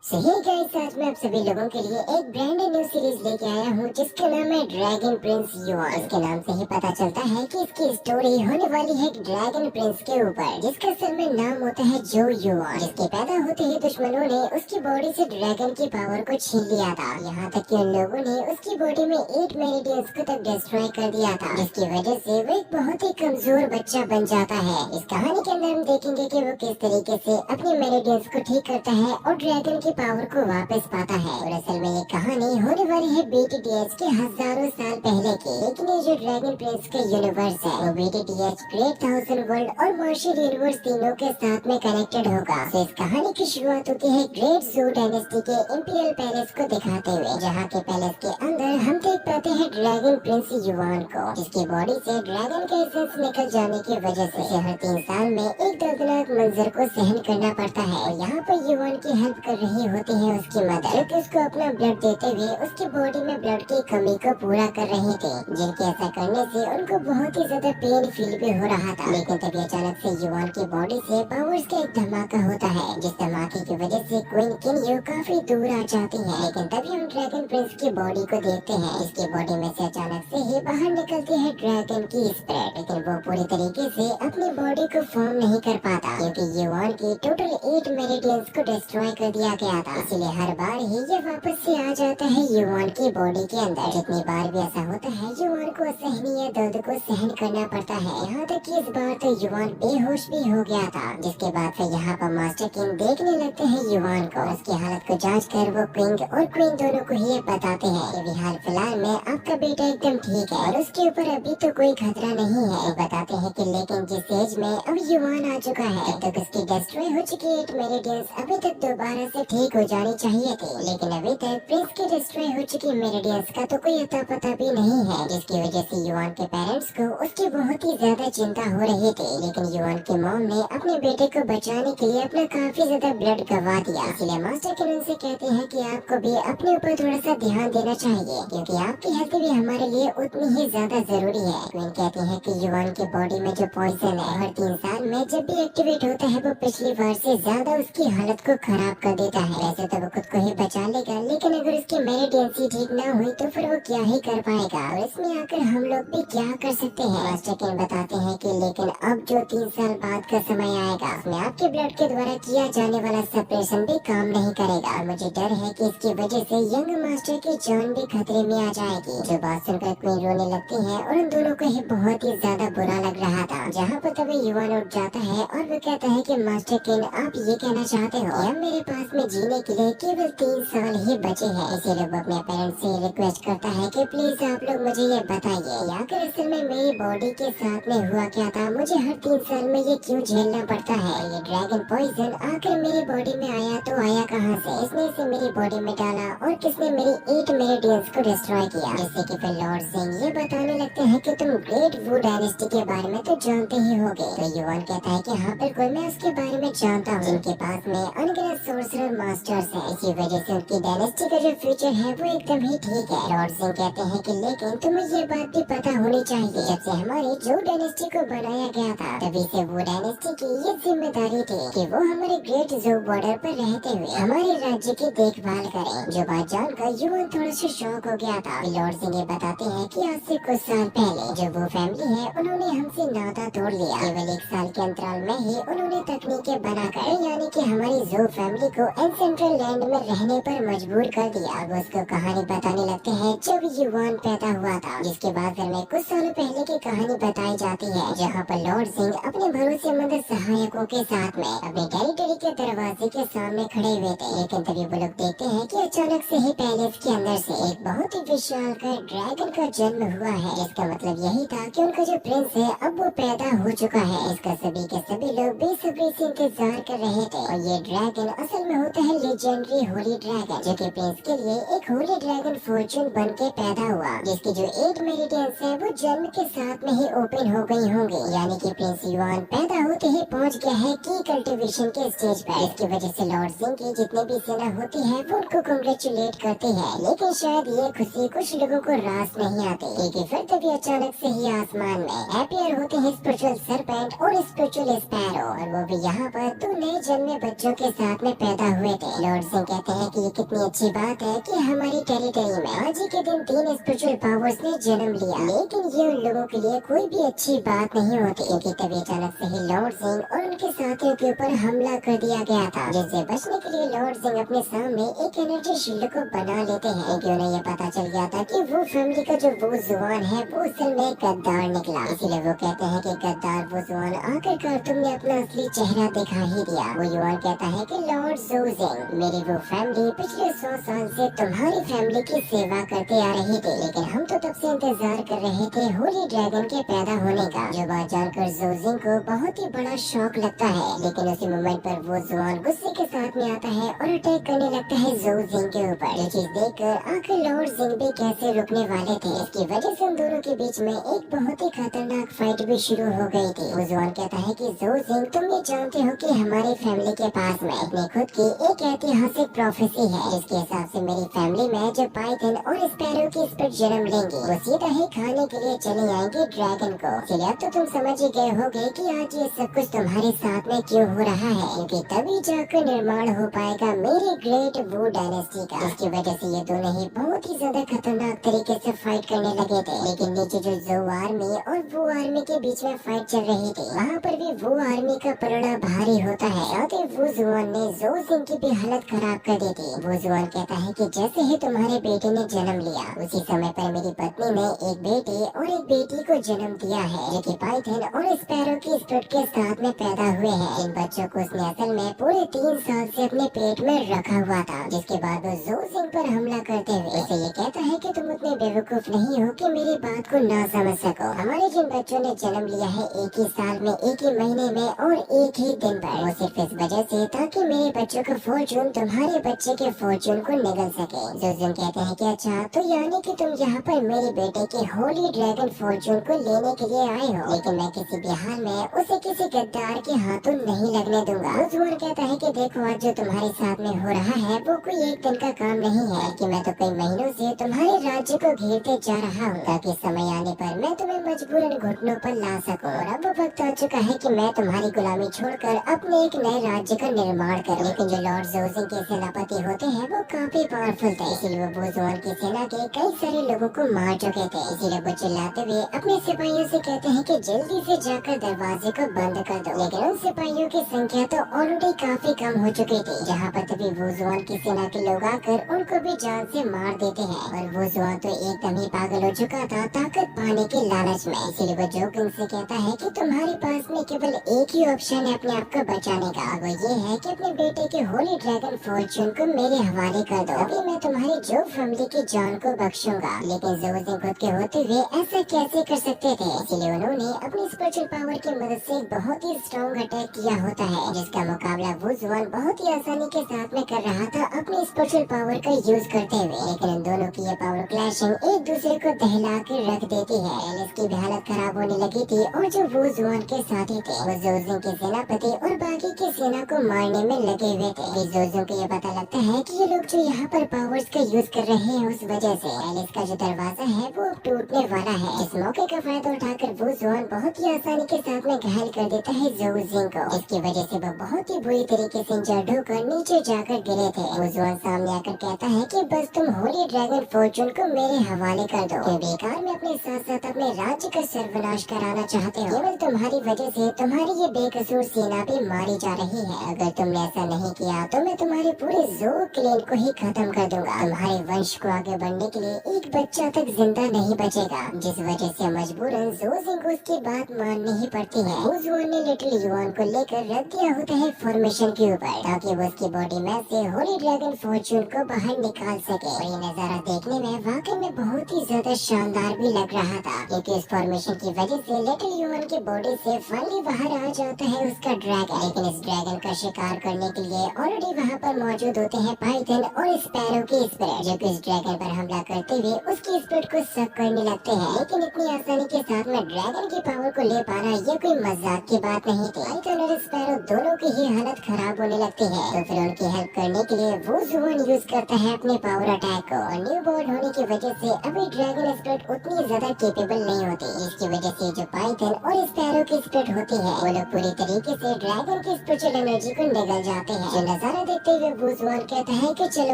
सही गाइस, आज मैं आप सभी लोगों के लिए एक ब्रांड न्यू सीरीज लेके आया हूँ जिसका नाम है ड्रैगन प्रिंस युआन। इसके नाम से ही पता चलता है कि इसकी स्टोरी होने वाली है ड्रैगन प्रिंस के ऊपर, जिसका असल में नाम होता है जो युआन। जिसके पैदा होते ही दुश्मनों ने उसकी बॉडी से ड्रैगन की पावर को छीन लिया था। यहाँ तक कि उन लोगों ने उसकी बॉडी में 8 मेरिडियंस को तक डिस्ट्रॉय कर दिया था, जिसकी वजह से वो एक बहुत ही कमजोर बच्चा बन जाता है। इस कहानी के अंदर हम देखेंगे कि वो किस तरीके से अपने मेरिडियंस को ठीक करता है और ड्रैगन की पावर को वापस पाता है। और असल में ये कहानी होने वाली है बीटीटीएच के हजारों साल पहले की। लेकिन ये जो ड्रैगन प्रिंस का यूनिवर्स है वो बीटीटीएच ग्रेट थाउजेंड वर्ल्ड और मार्शल यूनिवर्स तीनों के साथ में कनेक्टेड होगा। तो इस कहानी की शुरुआत होती है ग्रेट जू डायनेस्टी के इंपीरियल पैलेस को दिखाते हुए, जहाँ के पैलेस के अंदर हम देख पाते हैं ड्रैगन प्रिंस युआन को, जिसकी बॉडी से ड्रैगन का एसेंस निकल जाने की वजह से हर 3 साल में एक दर्दनाक मंजर को सहन करना पड़ता है। और यहाँ पर युआन की हेल्प कर रही होती है उसकी मदर, जो कि उसको अपना ब्लड देते हुए उसकी बॉडी में ब्लड की कमी को पूरा कर रही थी, जिनके ऐसा करने से उनको बहुत ही ज्यादा पेन फील भी हो रहा था। लेकिन तभी अचानक से युआन की बॉडी से पावर्स का एक धमाका होता है, जिस धमाके की वजह से क्वीन किन्यू काफी दूर आ जाती है। लेकिन तभी हम ड्रैगन प्रिंस की बॉडी को देखते हैं। इसकी बॉडी में से अचानक से ही बाहर निकलती है ड्रैगन की स्पिरिट, लेकिन वो पूरी तरीके से अपनी बॉडी को फॉर्म नहीं कर पाता, क्योंकि युआन की टोटल 8 मेरिडियंस को डिस्ट्रॉय कर दिया गया था। इसलिए हर बार ही ये वापस से आ जाता है युआन की बॉडी के अंदर। जितनी बार भी ऐसा होता है युआन को असहनीय दर्द को सहन करना पड़ता है। यहाँ तक कि इस बार तो युआन बेहोश भी हो गया था, जिसके बाद फिर यहाँ पर मास्टर किंग देखने लगते हैं युआन को। उसकी हालत को जांच कर वो किंग और क्वीन दोनों को ही बताते हैं कि हाल फिलहाल में आपका बेटा एकदम ठीक है और उसके ऊपर अभी तो कोई खतरा नहीं है। वो बताते हैं कि लेकिन जिस एज में अब युआन आ चुका है, तब तक उसकी डिस्ट्रॉय हो चुकी 8 मेरिडियंस अभी तक दोबारा से ठीक हो जानी चाहिए थी। लेकिन अभी तक प्रिंस की डिस्ट्रॉय हो चुकी मेरिडियंस का तो कोई अता पता भी नहीं है, जिसकी वजह से युआन के पेरेंट्स को उसकी बहुत ही ज्यादा चिंता हो रही थी। लेकिन युआन की मॉम ने अपने बेटे को बचाने के लिए अपना काफी ज्यादा ब्लड गवा दिया। इसलिए मास्टर किंग उनसे कहते हैं कि आपको भी अपने ऊपर थोड़ा सा ध्यान देना चाहिए, क्योंकि आपकी हेल्थ भी हमारे लिए उतनी ही ज्यादा जरूरी है। क्वीन कहती है कि युआन की बॉडी में जो पॉइजन है हर 3 साल में जब भी एक्टिवेट होता है वो पिछली बार से ज्यादा उसकी हालत को खराब कर देता है। वैसे तो वो खुद को ही बचा लेगा, लेकिन अगर उसकी मेरिडियंस ठीक ना हुई तो फिर वो क्या ही कर पाएगा। और इसमें आकर हम लोग भी क्या कर सकते हैं। मास्टर किंग बताते हैं कि लेकिन अब जो 3 साल बाद का समय आएगा उसमें आपके ब्लड के द्वारा किया जाने वाला सेपरेशन भी काम नहीं करेगा। मुझे डर है कि इसकी वजह से यंग मास्टर की जान भी खतरे में आ जाएगी। जो बात सुनकर क्वीन रोने लगती है और उन दोनों को ही बहुत ही ज्यादा बुरा लग रहा था। जहाँ पर तभी युआन उठ जाता है और वो कहता है कि मास्टर किंग आप ये कहना चाहते हो कि अब मेरे पास में जीने के लिए केवल 3 साल ही बचे हैं। इसीलिए वो अपने पेरेंट्स से रिक्वेस्ट करता है कि प्लीज आप लोग मुझे ये बताइए आखिर असल में मेरी बॉडी के साथ में हुआ क्या था, मुझे हर 3 साल में ये क्यों झेलना पड़ता है। ये ड्रैगन पॉइजन आखिर मेरी बॉडी में आया तो आया कहाँ से, इसने इसे मेरी बॉडी में डाला और किसने मेरी 8 मेरिडियंस को डिस्ट्रॉय किया। जिससे कि फिर लॉर्ड सिंह ये बताने लगते हैं कि तुम ग्रेट वू डायनेस्टी के बारे में तो जानते ही होगे। तो युआन कहता है कि हाँ बिल्कुल मैं उसके बारे में जानता हूँ, जिनके पास में अनगिनत सोर्सरर मास्टर्स है। इसी वजह से उनकी डायनेस्टी का जो फ्यूचर है वो एकदम ही ठीक है। लॉर्ड सिंह कहते हैं कि लेकिन तुम्हें ये बात भी पता होनी चाहिए, जब से हमारी जो डायनेस्टी को बनाया गया था तभी से वो डायनेस्टी की ये जिम्मेदारी थी कि वो हमारे ग्रेट जो बॉर्डर पर रहते हुए हमारे राज्य की देखभाल करें। जो बात जानकर युआन थोड़ा सा शॉक हो गया था। लॉर्ड सिंह ये बताते हैं कि आज से कुछ साल पहले जो वो फैमिली है उन्होंने हमसे नाता तोड़ लिया। केवल 1 साल के अंतराल में ही उन्होंने तकनीकें बनाकर यानी कि हमारी जो फैमिली को एंसेंट्रल लैंड में रहने पर मजबूर कर दिया। वो उसको कहानी बताने लगते हैं जब युआन पैदा हुआ था, जिसके बाद फिर में कुछ सालों पहले की कहानी बताई जाती है, जहाँ पर लॉर्ड सिंह अपने भरोसेमंद सहायकों के साथ में अपने टेरिटरी के दरवाजे के सामने खड़े हुए थे। लेकिन तभी वो लोग देखते हैं कि अचानक से ही पैलेस के अंदर से एक बहुत ही विशालकाय ड्रैगन का जन्म हुआ है। इसका मतलब यही था कि उनका जो प्रिंस है अब वो पैदा हो चुका है। इसका सभी के सभी लोग बेसब्री से इंतजार कर रहे थे। और ये ड्रैगन असल में होता है लेजेंडरी होली ड्रैगन, जो कि प्रिंस के लिए एक होली ड्रैगन फॉर्चून बन के पैदा हुआ, जिसकी जो 8 मेरिडियंस है वो जन्म के साथ में ही ओपन हो गई होंगी। यानी कि प्रिंस युआन पैदा होते ही पहुंच गया है की कल्टीवेशन के स्टेज पर। इसकी वजह से लॉर्ड सिंह की जितनी भी सेना होती है वो उनको कंग्रेचुलेट करते हैं। लेकिन शायद ये खुशी कुछ लोगों को रास नहीं आती, क्योंकि फिर तभी अचानक से ही आसमान में अपीयर होते हैं स्पिरिचुअल सरपेंट और स्पिरिचुअल स्पैरो, और वो भी यहाँ पर 2 नए जन्मे बच्चों के साथ में पैदा हुए हुए थे। लॉर्ड सिंह कहते हैं कि ये कितनी अच्छी बात है कि हमारी टेरिटरी में आज ही के दिन 3 स्पिरिचुअल पावर्स ने जन्म लिया, लेकिन ये उन लोगों के लिए कोई भी अच्छी बात नहीं होती, क्योंकि तभी अचानक से ही लॉर्ड सिंह और उनके साथियों के ऊपर हमला कर दिया गया था, जिससे बचने के लिए लॉर्ड सिंह अपने सामने एक एनर्जी शील्ड को बना लेते हैं, क्योंकि उन्हें ये पता चल गया था कि वो फैमिली का जो वो जुआन है वो असल में गद्दार निकला। इसीलिए वो कहते हैं कि गद्दार वो जुआन, आखिरकार तुमने अपना असली चेहरा दिखा ही दिया। वो युवान कहता है कि लॉर्ड जोजिंग, मेरी वो फैमिली पिछले 100 साल से तुम्हारी फैमिली की सेवा करते आ रही थी, लेकिन हम तो तब से इंतजार कर रहे थे होली ड्रैगन के पैदा होने का। जो बात जानकर जोजिंग को बहुत ही बड़ा शौक लगता है, लेकिन उसी मोमेंट पर वो जुआन गुस्से के साथ में आता है और अटैक करने लगता है जोजिंग के ऊपर। ये चीज देखकर आखिर लॉर्ड जिंग भी कैसे रुकने वाले थे, इसकी वजह से उन दोनों के बीच में एक बहुत ही खतरनाक फाइट भी शुरू हो गई थी। वो जुआन कहता है कि जोजिंग, तुम ये जानते हो कि हमारी फैमिली के पास में अपने खुद की एक ऐतिहासिक प्रोफेसी है, जिसके हिसाब से मेरी फैमिली में जो पाइथन और स्पैरो की स्पिरिट जन्म लेंगे वो सीधा ही खाने के लिए चले आएंगे ड्रैगन को। इसलिए अब तो तुम समझ ही गए होगे कि आज ये सब कुछ तुम्हारे साथ में क्यों हो रहा है, क्योंकि तभी जाकर निर्माण हो पाएगा मेरी ग्रेट वू डायनेस्टी का। इसकी वजह से ये दोनों ही बहुत ही ज्यादा खतरनाक तरीके से फाइट करने लगे थे, लेकिन नीचे जो जो आर्मी और वो आर्मी के बीच में फाइट चल रही थी, वहाँ पर भी वो आर्मी का पलड़ा भारी होता है। और वो जुआन ने जोजिंग की भी हालत खराब कर दी थी। वो जुआन कहता है कि जैसे ही तुम्हारे बेटे ने जन्म लिया, उसी समय पर मेरी पत्नी ने एक बेटे और एक बेटी को जन्म दिया है, जो कि पाइथन और स्पैरो की स्पिरिट के साथ में पैदा हुए हैं। इन बच्चों को उसने असल में पूरे 3 साल से अपने पेट में रखा हुआ था, जिसके बाद वो जोजिंग पर हमला करते हुए इसे ये कहता है कि तुम उतने बेवकूफ नहीं हो कि मेरी बात को ना समझ सको। हमारे जिन बच्चों ने जन्म लिया है एक ही साल में, एक ही महीने में और एक ही दिन पर, वो सिर्फ इस वजह से ताकि मेरे बच्चों का फॉर्चून तुम्हारे बच्चे के फॉर्चून को निगल सके। जोजिंग कहते हैं कि अच्छा, तो यानी कि तुम यहाँ पर मेरे बेटे के होली ड्रैगन फॉर्चून को लेने के लिए आए हो, लेकिन मैं किसी भी हाल में उसे किसी गद्दार के हाथों नहीं लगने दूंगा। जुआन कहता है कि देखो, आज जो तुम्हारे साथ में हो रहा है वो कोई एक दिन का काम नहीं है, कि मैं तो कई महीनों से तुम्हारे राज्य को घेरते जा रहा हूँ, ताकि समय आने पर मैं तुम्हें मजबूरन घुटनों पर ला सकूं। और अब वक्त आ चुका है कि मैं तुम्हारी गुलामी छोड़कर अपने एक नए राज्य का निर्माण करूं। लेकिन जो लॉर्ड जोजिंग के सेनापति होते हैं वो काफी पावरफुल थे, इसलिए वो जुआन की सेना के कई सारे लोगों को मार चुके थे। इसीलिए वो चिल्लाते हुए अपने सिपाहियों से कहते हैं कि जल्दी से जाकर दरवाजे को बंद कर दो, लेकिन उन सिपाहियों की संख्या तो ऑलरेडी काफी कम हो चुकी थी। जहाँ पर तभी वो जुआन की सेना के लोग आकर उनको भी जान से मार देते हैं, और वो जुआन तो एकदम ही पागल हो चुका था ताकत पाने के लालच में। इसीलिए वो जोकिंग से कहता है कि तुम्हारे पास में केवल एक ही ऑप्शन है अपने आप को बचाने का, वो ये है कि अपने बेटे के होली ड्रैगन फॉर्चून को मेरे हवाले कर दो, अभी मैं तुम्हारी जो फैमिली की जान को बख्शूंगा। लेकिन जोजिंग खुद के होते हुए ऐसा कैसे कर सकते थे, इसलिए उन्होंने अपनी स्पिरिचुअल पावर की मदद से बहुत ही स्ट्रॉन्ग अटैक किया होता है, जिसका मुकाबला वो जुआन बहुत ही आसानी के साथ में कर रहा था अपनी स्पिरिचुअल पावर का यूज करते हुए। लेकिन इन दोनों की ये पावर क्लैशिंग एक दूसरे को दहला कर रख देती है। एलिस की भी हालत खराब होने लगी थी, और जो वो जुआन के साथी थे वो जोजिंग के सेनापति और बाकी की सेना को मारने में लगे हुए थे। जोजिंग को ये पता लगता है कि ये लोग जो यहाँ पर पावर्स का यूज कर रहे हैं, उस वजह से एलिस का जो दरवाजा है वो अब टूटने वाला है। इस मौके का फायदा उठाकर वो जुआन बहुत ही आसानी के साथ में घायल कर देता है जोजिंग को। इसकी वजह से वो बहुत ही बुरी तरीके से इंजर्ड होकर नीचे जाकर गिरे थे। वो जुआन सामने आकर कहता है कि बस तुम होली ड्रैगन फॉर्चून को मेरे हवाले कर दो, तुम बेकार में अपने साथ साथ अपने राज्य का सर्वनाश कराना चाहते हो। केवल तुम्हारी वजह से तुम्हारी ये बेकसूर सेना भी मारी जा रही है। अगर तुमने ऐसा नहीं किया तो मैं तुम्हारे पूरे जो क्लेन को ही खत्म कर दूंगा। तुम्हारे वंश को आगे बढ़ने के लिए एक बच्चा तक जिंदा नहीं बचेगा, जिस वजह से मजबूरन जोजिंग को उसकी बात माननी ही पड़ती है। वो जुआन ने लिटिल युआन को लेकर रख दिया होता है फॉर्मेशन के ऊपर, ताकि वो उसकी बॉडी में से होली ड्रैगन फॉर्चून को बाहर निकाल सके। और ये नजारा देखने में वाकई में बहुत ही ज्यादा शानदार भी लग रहा था, क्योंकि इस फॉर्मेशन की वजह से लिटिल युआन की बॉडी से फाइनली बाहर आ जाता है उसका ड्रैगन। लेकिन इस ड्रैगन का शिकार करने के लिए ऑलरेडी वहाँ पर मौजूद होते हैं पाइथन और स्पैरो की स्पिरिट, जो कि इस ड्रैगन पर हमला करते हुए उसकी स्पिरिट को सक करने लगते हैं। लेकिन इतनी आसानी के साथ में ड्रैगन की पावर को ले पाना ये कोई मजाक की बात नहीं थी। पाइथन और स्पैरो दोनों की ही हालत खराब होने लगती है, तो फिर उनकी हेल्प करने के लिए वो जुआन यूज करता है अपने पावर अटैक को। और न्यू बॉर्न होने की वजह से अभी ड्रैगन स्पिरिट उतनी ज्यादा केपेबल नहीं होती, जिसकी वजह से जो पाइथन और स्पैरो की स्पिरिट होती है वो लोग पूरी तरीके से ड्रैगन की स्पिरिचुअल एनर्जी को निगल जाते हैं, जो नजारा देखते हुए वुजुआन कहता है कि चलो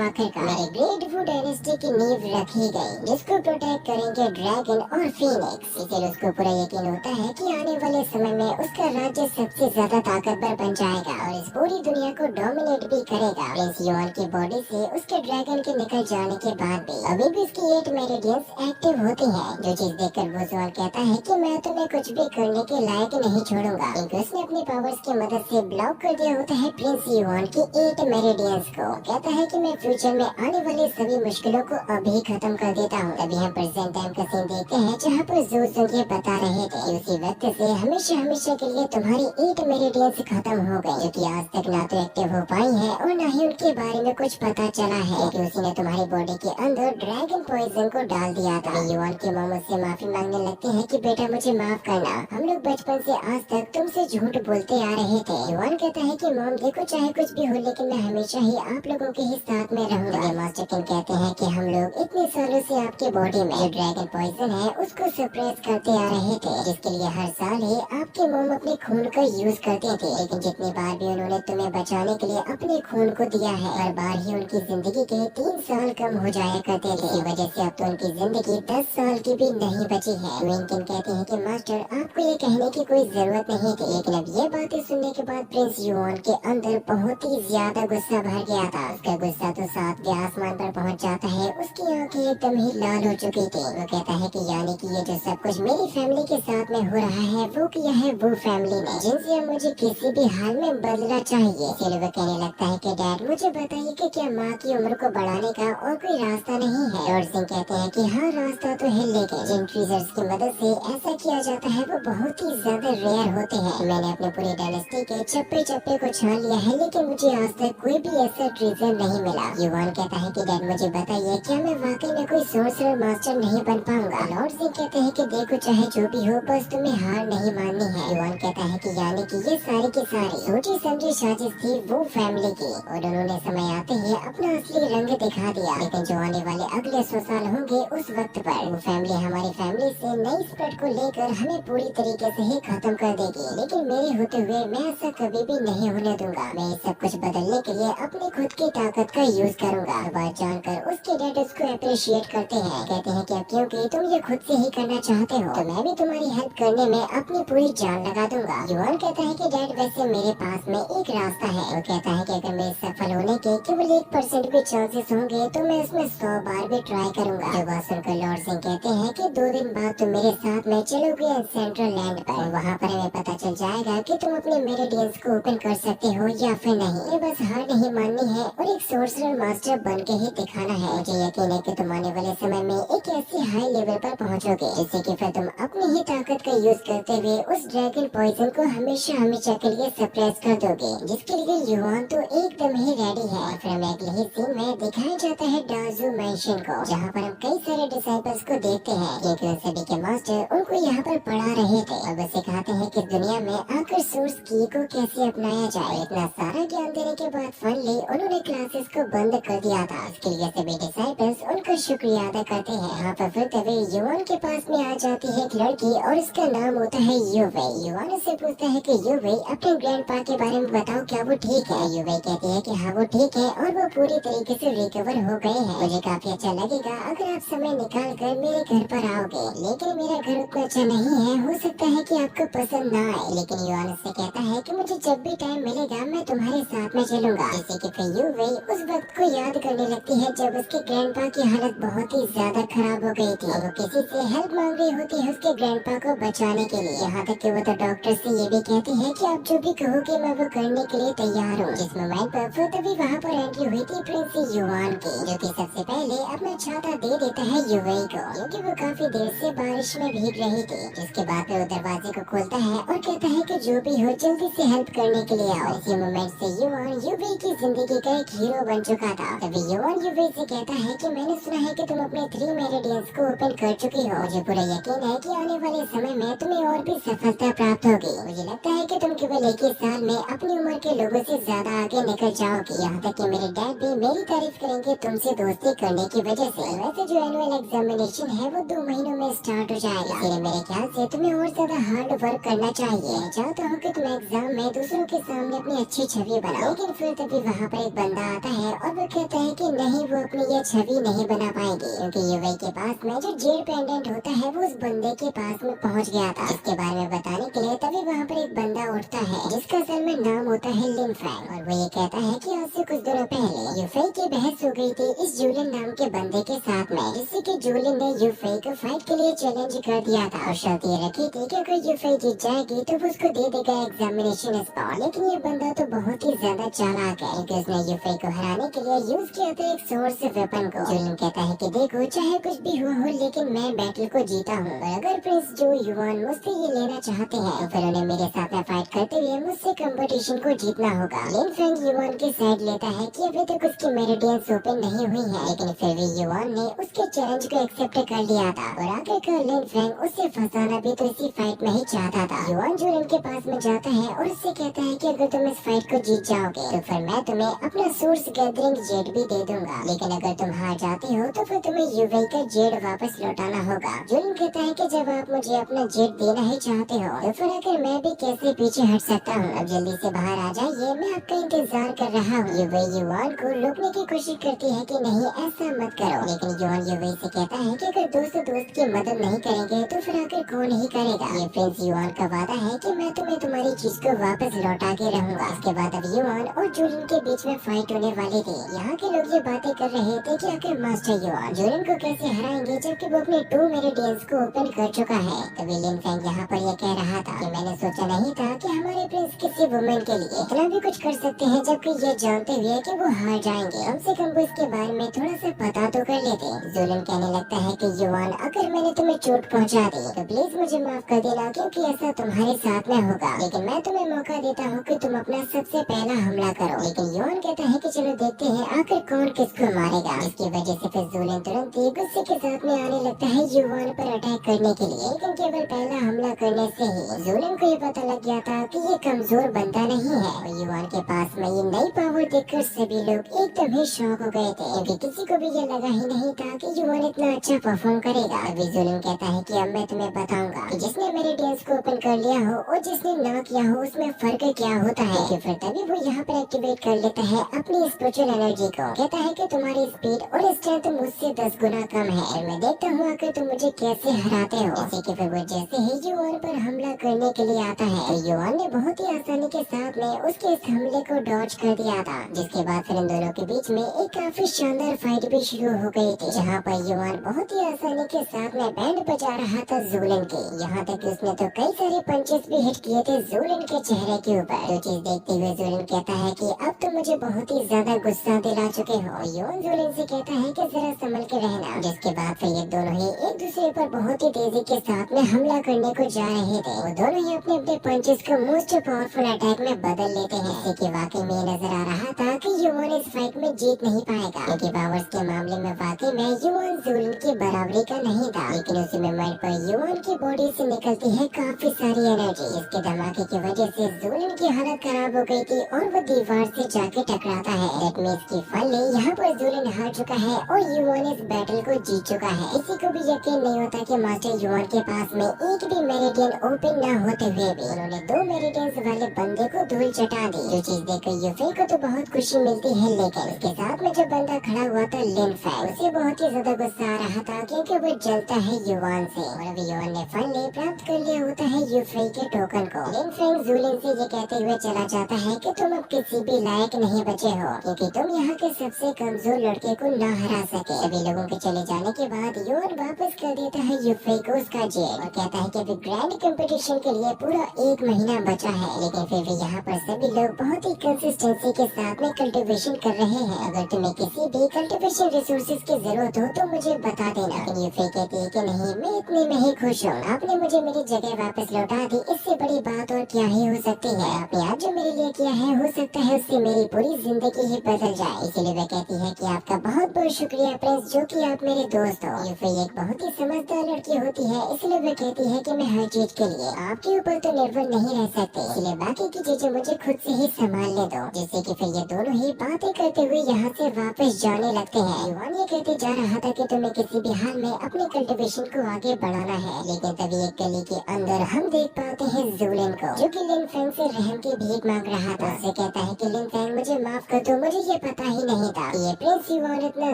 आखिरकार मेरे ग्रेट वू डायनेस्टी की नींव रखी गई, जिसको प्रोटेक्ट करेंगे ड्रैगन और फीनिक्स। इसीलिए उसको पूरा यकीन होता है कि आने वाले समय में उसका राज्य सबसे ज्यादा ताकतवर बन जाएगा और इस पूरी दुनिया को डोमिनेट भी करेगा। प्रिंस युआन की बॉडी से उसके ड्रैगन के निकल जाने के बाद भी अभी भी उसकी 8 मेरिडियंस एक्टिव होती हैं, जो चीज देखकर वुजुआन कहता है कि मैं तुम्हें कुछ भी करने के लायक नहीं छोड़ूंगा, क्योंकि उसने अपनी पावर्स की मदद से ब्लॉक कर दिया होता है प्रिंस युआन की 8 मेरिडियंस को। कहता है कि मैं फ्यूचर में आने वाली सभी मुश्किलों को अभी खत्म कर देता हूँ। तभी हम प्रेजेंट टाइम का सीन देखते हैं जहाँ पर ज़ू ये बता रहे थे कि उसी वक्त से हमेशा हमेशा के लिए तुम्हारी 8 मेरिडियंस खत्म हो गई, जो कि आज तक ना तो एक्टिव हो पाई है और ना ही उनके बारे में कुछ पता चला है कि उसी ने तुम्हारी बॉडी के अंदर ड्रैगन पॉइजन को डाल दिया था। युआन की मॉम उससे माफी मांगने लगती है कि बेटा मुझे माफ करना, हम लोग बचपन से आज तक तुमसे झूठ बोलते आ रहे थे। युआन कहता है कि मॉम देखो चाहे कुछ भी हो लेकिन मैं हमेशा ही आप लोगों के ही साथ में रहूंगा। मास्टर किंग कहते हैं कि हम लोग इतने सालों से आपके बॉडी में जो ड्रैगन पॉइजन है उसको सप्रेस करते आ रहे थे, जिसके लिए हर साल ही आपके मॉम अपने खून का यूज करते थे, लेकिन जितनी बार भी उन्होंने तुम्हें बचाने के लिए अपने खून को दिया है हर बार ही उनकी जिंदगी के 3 साल कम हो जाया करते थे। इसी वजह से अब तो उनकी जिंदगी 10 साल की भी नहीं बची है। विंकिन कहते हैं कि मास्टर आपको ये कहने की कोई जरूरत नहीं थी, लेकिन अब ये बातें सुनने के बाद प्रिंस युआन के अंदर बहुत ही ज्यादा गुस्सा भर गया था। उसका गुस्सा तो 7वें आसमान पर पहुंच जाता है, उसकी आंखें एकदम ही लाल हो चुकी थी। वो कहता है कि यानी कि ये जो सब कुछ मेरी फैमिली के साथ में हो रहा है वो किया है वो फैमिली ने, जिनसे अब मुझे किसी भी हाल में बदलना चाहिए। इसलिए वो कहने लगता है कि डैड मुझे बताइए कि क्या माँ की उम्र को बढ़ाने का और कोई रास्ता नहीं है। लॉर्ड सिंह कहते हैं कि हाँ रास्ता तो है, लेकिन जिन ट्रीजर्स की मदद से ऐसा किया जाता है वो बहुत ही ज्यादा रेयर होते हैं। मैंने अपने पूरी डायनेस्टी के चप्पे चप्पे को छान लिया है, लेकिन मुझे आज तक कोई भी ऐसा ट्रीजर नहीं मिला। युआन कहता है कि डैड मुझे बताइए क्या मैं वाकई में कोई सोर्सरर मास्टर नहीं बन पाऊंगा। लॉर्ड सिंह कहते हैं कि देखो चाहे जो भी हो बस तुम्हें हार नहीं माननी है। युआन कहता है कि यानी कि ये सारी की सारी सोची समझी साजिश थी वो फैमिली की, और उन्होंने समय आते ही अपना असली रंग दिखा दिया। लेकिन जो आने वाले अगले 100 साल होंगे उस वक्त पर वो फैमिली हमारी फैमिली से नई स्प्रेड को लेकर हमें पूरी तरीके से ही खत्म कर देगी, लेकिन मेरे होते हुए मैं ऐसा कभी भी नहीं होने दूंगा। मैं ये सब कुछ बदलने के लिए अपनी खुद की ताकत का यूज करूंगा। बात जानकर उसके डैड उसको अप्रिशिएट करते हैं, कहते हैं कि क्योंकि तुम ये खुद से ही करना चाहते हो तो मैं भी तुम्हारी हेल्प करने में अपनी पूरी जान लगा दूंगा। युआन कहता है कि डैड वैसे मेरे पास में एक रास्ता है। वो कहता है कि अगर मेरे सफल होने के केवल 1% भी चांसेस होंगे तो मैं इसमें 100 बार भी ट्राई करूंगा। जो बात सुनकर लॉर्ड सिंह कहते हैं कि 2 दिन बाद तुम मेरे साथ में चलोगे सेंट्रल लैंड पर, वहाँ पर हमें पता चल जाएगा कि तुम अपने मेरिडियंस को ओपन कर सकते हो या फिर नहीं। ये बस हार नहीं माननी है और एक सोर्सरर मास्टर बन के ही दिखाना है। मुझे यकीन है कि तुम आने वाले समय में एक ऐसी हाई लेवल पर पहुँचोगे जिससे कि फिर तुम अपनी ही ताकत का यूज करते हुए उस ड्रैगन पॉइजन को हमेशा हमेशा के लिए सप्रेस कर दोगे, जिसके लिए युआन तो एकदम ही रेडी है। फिर हमें अगले ही सीन में दिखाया जाता है डाजू मैंशन को, जहाँ पर हम कई सारे डिसाइपल्स को देखते हैं क्योंकि उन सभी के मास्टर उनको यहाँ पर पढ़ा रहे थे और वो सिखाते हैं कि दुनिया में आकर सोर्स की को कैसे अपनाया जाए। इतना सारा ज्ञान देने के बाद फाइनली उन्होंने क्लासेस को बंद कर दिया था। इसके लिए सभी डिसाइपल्स उनका शुक्रिया अदा करते हैं। यहाँ पर फिर तभी युआन के पास में आ जाती है एक लड़की और उसका नाम होता है युवे। युआन उससे पूछता है कि युवे अपने ग्रैंडपा के बारे में बताओ, क्या वो ठीक है। युवे कहती है कि हाँ वो ठीक है और वो पूरी तरीके से रिकवर हो गए हैं। मुझे काफी अच्छा लगेगा अगर आप समय निकाल कर मेरे घर पर आओगे, लेकिन मेरा घर उतना अच्छा नहीं है, हो सकता है कि आपको पसंद ना आए। लेकिन युआन उससे कहता है कि मुझे जब भी टाइम मिलेगा मैं तुम्हारे साथ में चलूंगा। जैसे कि फिर युवे उस वक्त को याद करने लगती है जब उसके ग्रैंडपा की हालत बहुत ही ज्यादा खराब हो गई थी और वो किसी से हेल्प मांग रही होती है उसके ग्रैंडपा को बचाने के लिए। यहाँ तक कि वो तो डॉक्टर से ये भी कहती है कि आप जो भी कहोगे मैं वो करने के लिए तैयार हूँ। जिस मोमेंट पर फिर तभी वहाँ पर एंट्री हुई थी प्रिंस युआन की, जो कि सबसे पहले अपना छाता दे देता है युवे को क्योंकि वो काफी देर से बारिश में भीग रही थी। जिसके बाद वो दरवाजे को खोलता है और कहता है कि जो भी हो जल्दी से हेल्प करने के लिए आओ। इसी मोमेंट से युआन युवे की जिंदगी का एक हीरो बन चुका था। तभी युआन युवे से कहता है कि मैंने सुना है कि तुम अपने 3 मेरिडियंस को ओपन कर चुकी हो। मुझे पूरा यकीन है कि आने वाले समय में तुम्हें और भी सफलता प्राप्त होगी। मुझे लगता है कि तुम केवल एक ही साल में अपनी उम्र के लोगों से ज्यादा आगे निकल जाओगी। यहाँ तक कि मेरे डैड भी मेरी तारीफ करेंगे तुमसे दोस्ती करने की वजह से। वैसे जो एनुअल एग्जामिनेशन है वो 2 महीनों में स्टार्ट हो जाएगा, इसलिए मेरे ख्याल से तुम्हें और ज्यादा हार्ड वर्क करना चाहिए। चाहता हूँ कि तुम एग्जाम में दूसरों के सामने अपनी अच्छी छवि बनाओ। लेकिन फिर तभी वहाँ पर एक बंदा आता है और वो कहता है कि नहीं, वो अपनी ये छवि नहीं बना पाएंगे, क्योंकि यूवी के पास में जो जेड पेंडेंट होता है वो उस बंदे के पास में पहुँच गया था। इसके बारे में बताने के लिए तभी वहाँ पर एक बंदा उठता है जिसका असल में नाम होता है लिन फैंग, और वो ये कहता है कि आज से कुछ दिनों पहले यूफई की बहस हो गई थी इस जूलियन नाम के बंदे के साथ में, जिससे कि जूलियन ने यूफई को फाइट के लिए चैलेंज कर दिया था और शर्त ये रखी थी कि अगर यूफई जीत जाएगी तो वो उसको दे देगा एग्जामिनेशन स्पॉट। लेकिन ये बंदा तो बहुत ही ज्यादा चालाक है, क्योंकि उसने यूफई को हराने के लिए यूज किया था एक सोर्स वेपन को। जूलियन कहता है कि देखो, चाहे कुछ भी हुआ हो लेकिन मैं बैटल को जीता हूँ, और अगर प्रिंस जो युवान मुझसे ये लेना चाहते हैं तो फिर उन्हें मेरे साथ में फाइट करते हुए मुझसे कंपटीशन को जीतना होगा। लिन फैंग युवान की साइड लेता है कि अभी तक उसकी मेरिडियंस ओपन नहीं हुई है, लेकिन फिर भी युवान ने उसके चैलेंज को एक्सेप्ट कर लिया था, और आखिरकार लिन फैंग उससे फंसाना भी तो इसी फाइट में ही चाहता था। युवान जूलियन के पास में जाता है और उससे कहता है कि अगर तुम इस फाइट को जीत जाओगे तो फिर मैं तुम्हें अपना सोर्स गैदरिंग जेड भी दे दूंगा, लेकिन अगर तुम हार जाते हो तो फिर तुम्हें यूवी का जेड वापस लौटाना होगा। जूलियन कहता है कि जब आप मुझे अपना जेड देना ही चाहते हो तो फिर आखिर मैं भी कैसे पीछे हट सकता हूँ। अब जल्दी से बाहर आ जाइए, मैं आपका इंतजार कर रहा हूँ। यूवी युवान को रोकने की कोशिश करती है कि नहीं, ऐसा मत करो, लेकिन युवान यूवी से कहता है कि अगर दोस्त की मदद नहीं करेंगे तो फिर आखिर कौन ही करेगा। ये प्रिंस युवान का वादा है कि मैं तुम्हें तुम्हारी चीज को वापस लौटा के रहूंगा। इसके बाद अब युवान और जूलियन के बीच में फाइट होने वाली थी। यहाँ के लोग ये बातें कर रहे थे कि आखिर मास्टर युवान जूलियन को कैसे हराएंगे जबकि वो अपने 2 मेरिडियंस को ओपन कर चुका है। तभी लिन फैंग यहाँ पर ये कह रहा था कि मैंने सोचा नहीं था कि हमारे प्रिंस किसी वुमेन के लिए इतना भी कुछ कर सकते हैं, जबकि ये जानते हुए कि वो हार जाएंगे। कम से कम वो इसके बारे में थोड़ा सा पता तो कर लेते। जूलियन कहने लगता है कि युवान, अगर मैंने तुम्हें चोट पहुंचा दी तो प्लीज मुझे माफ कर देना, क्योंकि ऐसा तुम्हारे साथ में होगा, लेकिन मैं तुम्हें मौका देता हूँ कि तुम अपना सबसे पहला हमला करो। लेकिन युवान कहता है कि चलो देखते हैं आखिर कौन किसको मारेगा। इसकी वजह से फिर जूलियन तुरंत ही गुस्से के साथ में आने लगता है युवान पर अटैक करने के लिए, लेकिन केवल पहला हमला करने से ही जूलियन को ये पता लग गया था कि ये कमजोर बंदा नहीं है। और युवान के पास में ये नई पावर देखकर सभी लोग एकदम ही शॉक हो गए थे, क्योंकि किसी को भी ये लगा ही नहीं था कि युवान इतना अच्छा परफॉर्म करेगा। अभी जूलियन कहता है कि अब मैं तुम्हें बताऊंगा कि जिसने मेरे डेंस को ओपन कर लिया हो और जिसने ना किया हो उसमें फर्क क्या होता है। कि फिर तभी वो यहाँ पर एक्टिवेट कर लेता है अपनी स्पिरिचुअल एनर्जी को। कहता है कि तुम्हारी स्पीड और स्ट्रेंथ मुझसे 10 गुना कम है, और मैं देखता हूँ आकर तुम मुझे कैसे हराते हो। जैसे कि फिर वो जैसे ही युवान पर हमला करने के लिए आता है तो युवान ने बहुत ही आसानी के साथ में उसके इस हमले को डॉज कर दिया था, जिसके बाद फिर इन दोनों के बीच में एक काफी शानदार फाइट भी शुरू हो गई थी, जहाँ पर युवान बहुत ही आसानी के साथ में बैंड बजा रहा था जूलियन के। यहाँ तक उसने तो कई सारे पंचेस भी हिट किए थे जूलियन के चेहरे के ऊपर। जो चीज देखते हुए जूलियन कहता है कि अब तो मुझे बहुत ही ज्यादा गुस्सा दिला चुके हो। युवान जूलियन से कहता है कि जरा संभल के रहना। जिसके बाद फिर ये दोनों ही एक दूसरे पर बहुत ही तेजी के साथ में हमला करने को जा रहे थे। वो दोनों ही अपने अपने पंचेस को मोस्ट पावरफुल अटैक में बदल लेते हैं। इससे कि वाकई में नजर आ रहा था कि युवान इस फाइट में जीत नहीं पाएगा, क्योंकि पावर्स के मामले में वाकई में युवान जूलियन की बराबरी का नहीं था। लेकिन उसी मोमेंट पर युवान की बॉडी से निकलती है काफी सारी एनर्जी। इसके धमाके की वजह से जूलियन की हालत खराब हो गई थी और वो दीवार से जाके टकराता है। दैट मींस कि फाइनली यहाँ पर जूलियन हार चुका है और युवान इस बैटल को जीत चुका है। किसी को भी यकीन नहीं होता कि मास्टर युवान के पास में एक भी मेरिडियन ओपन न होते हुए भी उन्होंने 2 मेरिडियंस वाले बंदे को धूल चटा दी। जो चीज देखकर यूफे को तो बहुत खुशी मिलती है, लेकिन उसके साथ में जो बंदा खड़ा हुआ था लिन फैंग, उसे बहुत ही ज्यादा गुस्सा आ रहा था क्योंकि वो जलता है युवान से। और अभी युवान ने फाइनली प्राप्त कर लिया होता है यूफे के टोकन को। लिन फैंग जूलियन से ये कहते हुए चला जाता है कि तुम अब किसी भी लायक नहीं बचे हो, क्योंकि तुम यहाँ के सबसे कमजोर लड़के को न हरा सके। सभी लोगों के चले जाने के बाद युवान वापस कर देता है यूफे को उसका जेल और कहता है कि अभी ग्रैंड कंपटीशन के लिए पूरा 1 महीना बचा है। लेकिन फिर भी यहाँ पर सभी लोग बहुत ही कंसिस्टेंसी के साथ में कल्टीवेशन कर रहे हैं। अगर तुम्हें किसी भी कल्टीवेशन रिसोर्सेज की जरूरत हो तो मुझे बता देना। लेकिन यूफे कहती है कि नहीं, मैं इतने में ही खुश हूँ। आपने मुझे मेरी जगह वापस लौटा दी, इससे बड़ी बात और क्या ही हो सकती है। आपने आज जो मेरे लिए किया है हो सकता है उससे मेरी पूरी जिंदगी ही बदल जाए। इसीलिए वह कहती है कि आपका बहुत बहुत शुक्रिया प्रिंस जो कि आप मेरे दोस्त हो। यूफी एक बहुत ही समझदार लड़की होती है, इसलिए वो कहती है कि मैं हर चीज के लिए आपके ऊपर तो निर्भर नहीं रह सकते, इसलिए बाकी की चीजें मुझे खुद से ही संभालने दो। जिससे कि फिर ये दोनों ही बातें करते हुए यहाँ से वापस जाने लगते हैं। युवान ये कहते जा रहा था कि तुम्हें किसी भी हाल में अपने कल्टीवेशन को आगे बढ़ाना है, लेकिन तभी एक गली के अंदर हम देख पाते हैं जूलिन को, जो कि लिन फैंग से रहम की भीख मांग रहा था। उससे कहता है कि लिन फैंग मुझे माफ कर दो, मुझे ये पता ही नहीं था कि ये प्रिंस युवान इतना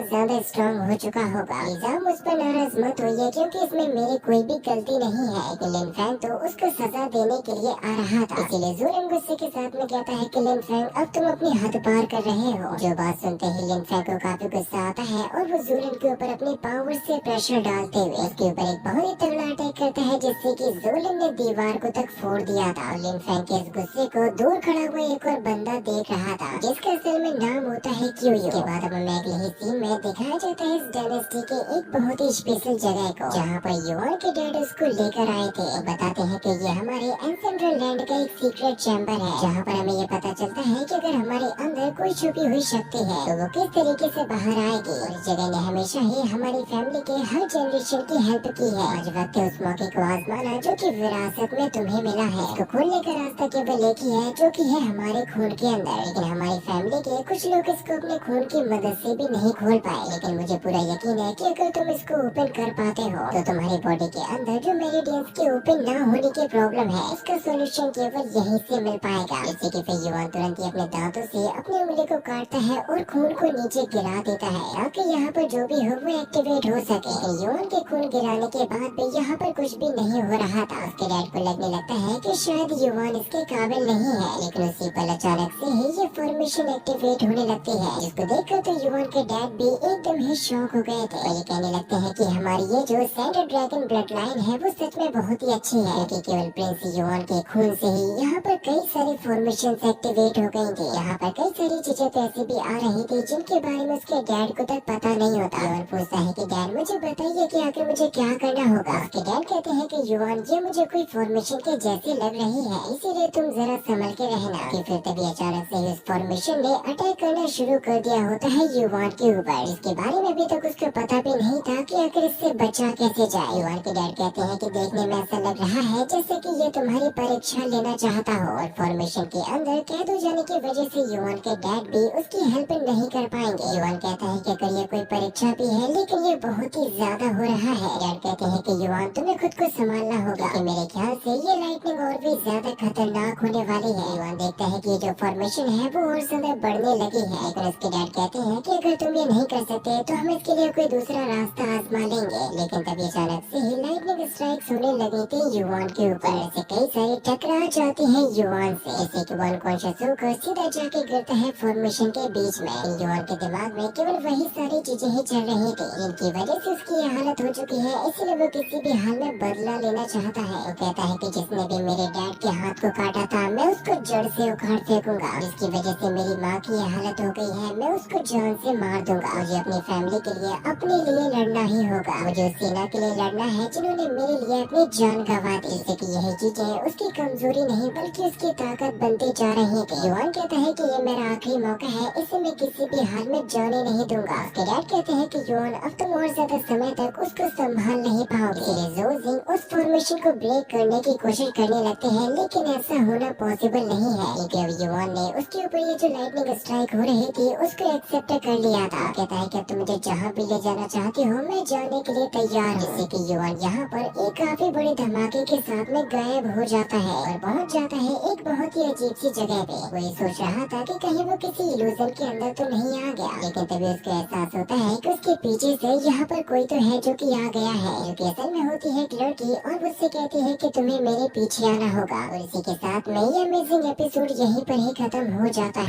ज्यादा स्ट्रॉन्ग हो चुका होगा। निजाम उस पर नाराज मत होइए क्योंकि इसमें मेरी कोई भी गलती नहीं है। कि लिन फैंग तो उसको सजा देने के लिए आ रहा था, इसीलिए जूलिन गुस्से के साथ में कहता है कि लिन फैंग अब तुम अपनी हद पार कर रहे हो। जो बात सुनते ही लिन फैंग को काफी गुस्सा आता है और वो जूलिन के ऊपर अपने पावर से प्रेशर डालते हुए उसके ऊपर एक बहुत ही तगड़ा अटैक करता है, जिससे कि जूलिन ने दीवार को तक फोड़ दिया था। लिन फैंग के इस गुस्से को दूर खड़ा हुआ एक और बंदा देख रहा था, जिसका असल में नाम होता है क्यूयू। के बाद अब हमें अगले ही सीन में दिखाया जाता है इस डायनेस्टी के एक बहुत ही स्पेशल जगह को, जहाँ पर युवान के डैड उसको लेकर आए थे और बताते हैं कि ये हमारे एंसेंट्रल लैंड का एक सीक्रेट चैम्बर है, जहाँ पर हमें ये पता चलता है कि अगर हमारे अंदर कोई छुपी हुई शक्ति है तो वो किस तरीके से बाहर आएगी। और इस जगह ने हमेशा ही हमारी फैमिली के हर जनरेशन की हेल्प की है। आज वक्त है उस मौके को आजमाना जो कि विरासत में तुम्हें मिला है। इसको खोलने का रास्ता केवल एक ही है, जो कि है हमारे खून के अंदर। लेकिन हमारी फैमिली के कुछ लोग इसको अपने खून की मदद से भी नहीं खोल पाए, लेकिन मुझे पूरा यकीन है कि अगर तुम इसको ओपन कर पाते हो तो तुम्हारी बॉडी के अंदर जो मेरिडियंस के ओपन ना होने की प्रॉब्लम है, इसका सोल्यूशन केवल यहीं से मिल पाएगा। इससे कि फिर युवान तुरंत ही अपने दांतों से अपनी उंगली को काटता है और खून को नीचे गिरा देता है, ताकि यहाँ पर जो भी हो वो एक्टिवेट हो सके। युवान के खून गिराने के बाद भी यहाँ पर कुछ भी नहीं हो रहा था। उसके डैड को लगने लगता है कि शायद युवान इसके काबिल नहीं है, लेकिन उसी पल अचानक से ही ये फॉर्मेशन एक्टिवेट होने लगती है, जिसको देखकर तो युवान के डैड भी एकदम ही शॉक हो गए थे और ये कहने लगते हैं कि हमारी ये जो सैंड ड्रैगन ब्लड लाइन है वो सच में बहुत ही अच्छी है, क्योंकि केवल प्रिंस युवान के खून से ही यहाँ पर कई सारी फॉर्मेशन एक्टिवेट हो गई थी। यहाँ पर कई सारी चीजें तो ऐसी भी आ रही थी जिनके बारे में उसके डैड को तक पता नहीं होता। युवान पूछता है कि डैड मुझे बताइए कि आखिर मुझे क्या करना होगा। उसके डैड कहते हैं कि युवान ये मुझे कोई फॉर्मेशन के जैसी लग रही है, इसीलिए तुम जरा संभल के रहना। कि फिर तभी अचानक से इस फॉर्मेशन ने अटैक करना शुरू कर दिया होता है युवान के ऊपर, जिसके बारे में अभी तक उसको पता भी नहीं था कि आखिर इससे बचा कैसे जाए। युवान के डैड कहते हैं कि देखने में ऐसा लग रहा है जैसे कि ये तुम्हारी परीक्षा लेना चाहता हो, और फॉर्मेशन के अंदर कैद हो जाने की वजह से युवान के डैड भी उसकी हेल्प नहीं कर पाएंगे। युवान कहता है कि अगर ये कोई परीक्षा भी है, लेकिन ये बहुत ही ज्यादा हो रहा है। डैड कहते हैं कि युवान तुम्हें खुद को संभालना होगा, कि मेरे ख्याल से ये लाइटनिंग और भी ज्यादा खतरनाक होने वाली है। युवान देखता है कि जो फॉर्मेशन है वो और ज्यादा बढ़ने लगी है, लेकिन उसके डैड कहते हैं कि अगर तुम ये नहीं कर सकते तो हम इसके लिए कोई दूसरा रास्ता आजमा लेंगे। लेकिन तभी अचानक से ही लाइटनिंग स्ट्राइक्स होने लगी थी युवान के ऊपर, ऐसे कई सारी टकरा जाती है युवान से, जैसे कि वो अनकॉन्शियस होकर सीधा जाके गिरता है फॉर्मेशन के बीच में। युवान के दिमाग में केवल वही सारी चीजें ही चल रही थी जिनकी वजह से उसकी ये हालत हो चुकी है, इसलिए वो किसी भी हाल में बदला लेना चाहता है। वो कहता है कि जिसने भी मेरे डैड के हाथ को काटा था मैं उसको जड़ से उखाड़ फेंकूंगा, जिसकी वजह से मेरी माँ की ये हालत हो गई है, मैं उसको जान से मार दूंगा। मुझे अपनी फैमिली के लिए अपने लिए लड़ना ही होगा, मुझे उस सेना के लिए लड़ना है जिन्होंने मेरे लिए अपनी जान गंवा दी। जैसे कि यही चीजें उसकी कमजोरी नहीं बल्कि उसकी ताकत बनती जा रही थी। युवान कहता है कि ये मेरा आखिरी मौका है, इसे मैं किसी भी हाल में जाने नहीं दूंगा। उसके डैड कहते हैं कि युवान अब तुम और ज्यादा समय तक उसको संभाल नहीं पाओगे, इसलिए ज़ो जिंग उस फॉर्मेशन को ब्रेक करने की कोशिश करने लगते हैं, लेकिन ऐसा होना पॉसिबल नहीं है, क्योंकि अब युवान ने उसके ऊपर ये जो लाइटनिंग स्ट्राइक हो रही थी उसको एक्सेप्ट कर लिया था। कहता है कि अब तुम मुझे जहाँ भी ले जाना चाहती हो मैं जाने के लिए तैयार हूँ। जिससे कि युवान यहाँ पर एक काफी बड़े धमाके के साथ में गायब हो जाता है और पहुँच जाता है एक बहुत ही अजीब सी जगह पे। वो ये सोच रहा था कि कहीं वो किसी इल्यूजन के अंदर तो नहीं आ गया, लेकिन तभी उसको एहसास होता है कि उसके पीछे से यहाँ पर कोई तो है जो कि आ गया है, जो कि असल में होती है एक लड़की, और उससे कहती है कि तुम्हें मेरे पीछे आना होगा। और इसी के साथ में ये अमेजिंग एपिसोड यहीं पर ही खत्म हो जाता है।